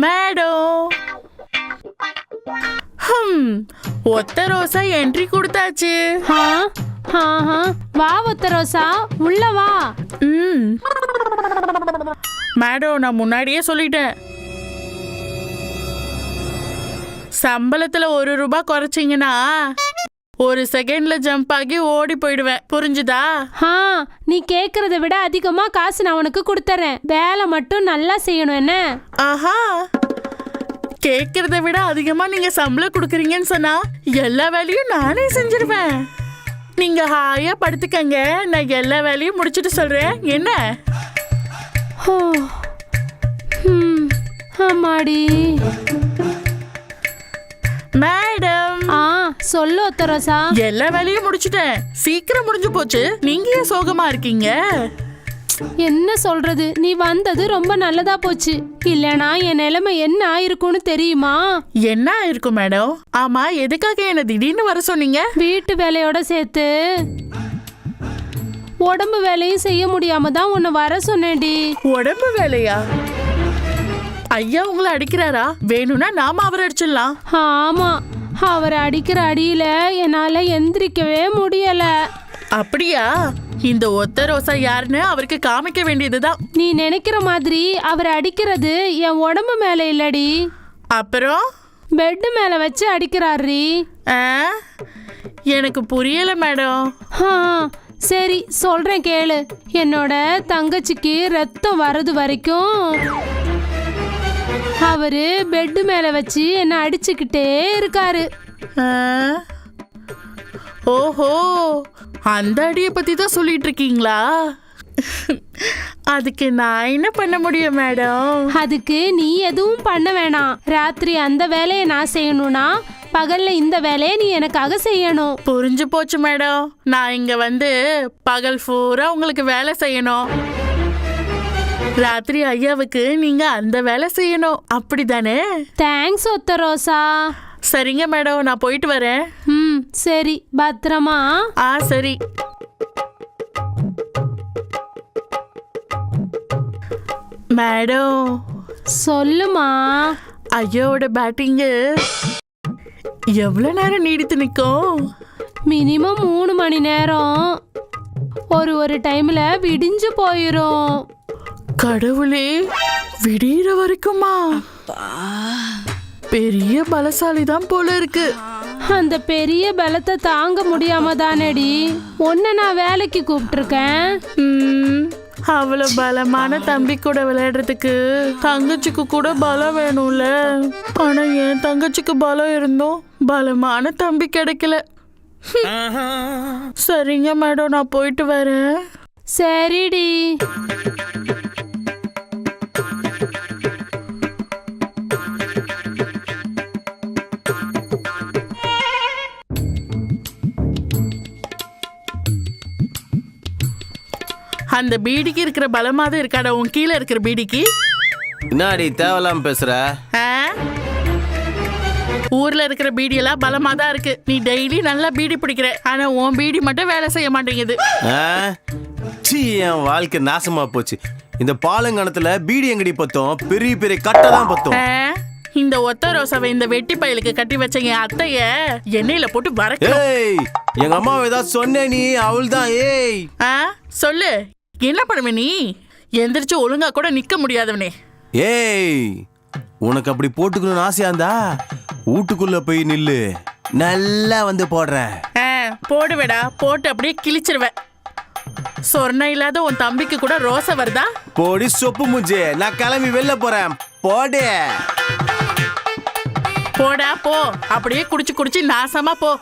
Madam. ஒத்த ரோசா entry கொடுத்தாச்சு. வா ஒத்த ரோசா, உள்ள வா. மேடம், நான் முன்னாடியே சொல்லிட்டேன், சம்பளத்துல 1 ரூபாய் குறைச்சிங்கன்னா 1 செகண்ட்ல ஜம்ப் ஆகி ஓடி போயிடுவேன். புரிஞ்சுதா? நீ கேக்குறத விட அதிகமா காசு நான் உனக்கு கொடுத்துறேன். வேலை மட்டும் நல்லா செய்யணும். என்ன? ஆஹா, கேக்குறத விட அதிகமா நீங்க சம்பளம் கொடுக்குறீங்கன்னு சொன்னா எல்லா வேலையும் நானே செஞ்சிருவேன். நீங்க ஹாயா படுத்துக்கங்க, நான் எல்லா வேலையும் முடிச்சிட்டு சொல்றேன். என்ன? ஆமாடி. மேடம். சொல்லு ஒத்த ரோசா. எல்லா வேலையும் முடிச்சிட்டேன், சீக்கிரம் முடிஞ்சு போச்சு. நீங்க ஏன் சோகமா இருக்கீங்க? என்ன சொல்றது, நீ வந்தது ரொம்ப நல்லதா போச்சு. இல்லனா என் நிலைமை என்ன ஆயிருக்கும்னு தெரியுமா? என்ன ஆயிருக்கும் மேடம்? ஆமா, எதுக்காக என்ன திடீர்னு வர சொன்னீங்க? வீட்டு வேலையோட சேர்த்து உடம்பு வேலையும் செய்ய முடியாம தான் உன்னை வர சொன்னேன்டி. உடம்பு வேலையா? ஐயா உங்களை அடிக்கிறாரா? வேணும்னா நாம அவரை அடிச்சிடலாம். ஆமா, அவரை அடிக்கிற அடியில என்னால எந்திரிக்கவே முடியல. அப்படியா? இந்த ஒத்த ரோசா யாருன்னு அவருக்கு காமிக்க வேண்டியதுதான். நீ நினைக்கிற மாதிரி அவரை அடிக்கிறது என் உடம்பு மேல இல்லடி. அப்புறம் பெட் மேல வச்சு அடிக்கிறாரி. எனக்கு புரியல மேடம். சரி சொல்றேன் கேளு. என்னோட தங்கச்சிக்கு ரத்தம் வர்றது வரைக்கும் அவரு பெட் மேல வச்சு என்ன அடிச்சுக்கிட்டே இருக்காரு. ஓஹோ, அந்த அடியை பத்தி தான் சொல்லிட்டு இருக்கீங்களா? அதுக்கு நான் என்ன பண்ண முடியும் மேடம்? அதுக்கு நீ எதுவும் பண்ண வேணாம். ராத்திரி அந்த வேலையை நான் செய்யணும்னா பகல்ல இந்த வேலையை நீ எனக்காக செய்யணும். புரிஞ்சு போச்சு மேடம். நான் இங்க வந்து பகல் பூரா உங்களுக்கு வேலை செய்யணும், ராத்திரி ஐயாவுக்கு நீங்க அந்த வேலை செய்யணும். அப்படிதானே? தேங்க்ஸ் ஒத்த ரோசா. சரிங்க மேடம், நான் போயிட்டு வரேன். சரி, பத்திரமா. சரி. மேடம். சொல்லுமா. ஐயாவோட பேட்டிங்கு எவ்வளவு நேரம் நீடித்து நிற்கும்? மினிமம் 3 மணி நேரம். ஒரு டைம்ல விடிஞ்சு போயிரும். கடவுளே, விடிகிற வரைக்குமா? பெரிய பலசாலி தான் போல இருக்கு. அந்த பெரிய பலத்தை தாங்க முடியாம தானடி உன்னை நான் வேலைக்கு கூப்பிட்டுருக்கேன். அவ்வளவு பலமான தம்பி கூட விளையாடுறதுக்கு தங்கச்சிக்கு கூட பலம் வேணும்ல. ஆனா என் தங்கச்சிக்கு பலம் இருந்தும் பலமான தம்பி கிடைக்கல. சரிங்க மேடம், நான் போயிட்டு வரேன். சரிடி. அந்த பீடிக்கு இருக்கிற பலமாதான் இருக்காடா உன் கீழே இருக்கிற பீடிக்கு? என்னடி தேவலாம் பேசுற? ஊர்ல இருக்கிற பீடி எல்லாம் பலமா தான் இருக்கு. நீ டெய்லி நல்லா பீடி பிடிக்கிற, ஆனா உன் பீடி மட்டும் வேலை செய்ய மாட்டேங்குது. என் வாழ்க்கை நாசமா போச்சு. இந்த பாலங்கணத்துல பீடி எங்கடி பத்தோம்? பெரிய பெரிய கட்டை தான் பத்தோம். இந்த ஒத்த ரோசாவை இந்த வெட்டி பயலுக்கு கட்டி வச்ச என் அத்தைய எண்ணெயில போட்டு வரக்க. எங்க அம்மாவை ஏதாவது சொன்ன நீ? அவள் தான். சொல்லு, என்ன பண்ணுவ நீ? எந்திரிச்சு ஒழுங்கா கூட நிக்க முடியாதவனே. உனக்கு அப்படி போட்டுக்கணும்னு ஆசையா இருந்தா வீட்டுக்குள்ள போய் நில்லு, நல்லா வந்து போடுறேன். போடுவேடா, போட்டு அப்படியே கிழிச்சிருவேன். சொர்ண இல்லாத உன் தம்பிக்கு கூட ரோசை வருதா? போடி சொப்பு மூஞ்சி, நான் கிளம்பி வெளில போறேன். போடு. போடா போ, அப்படியே குடிச்சு குடிச்சு நாசமா போ.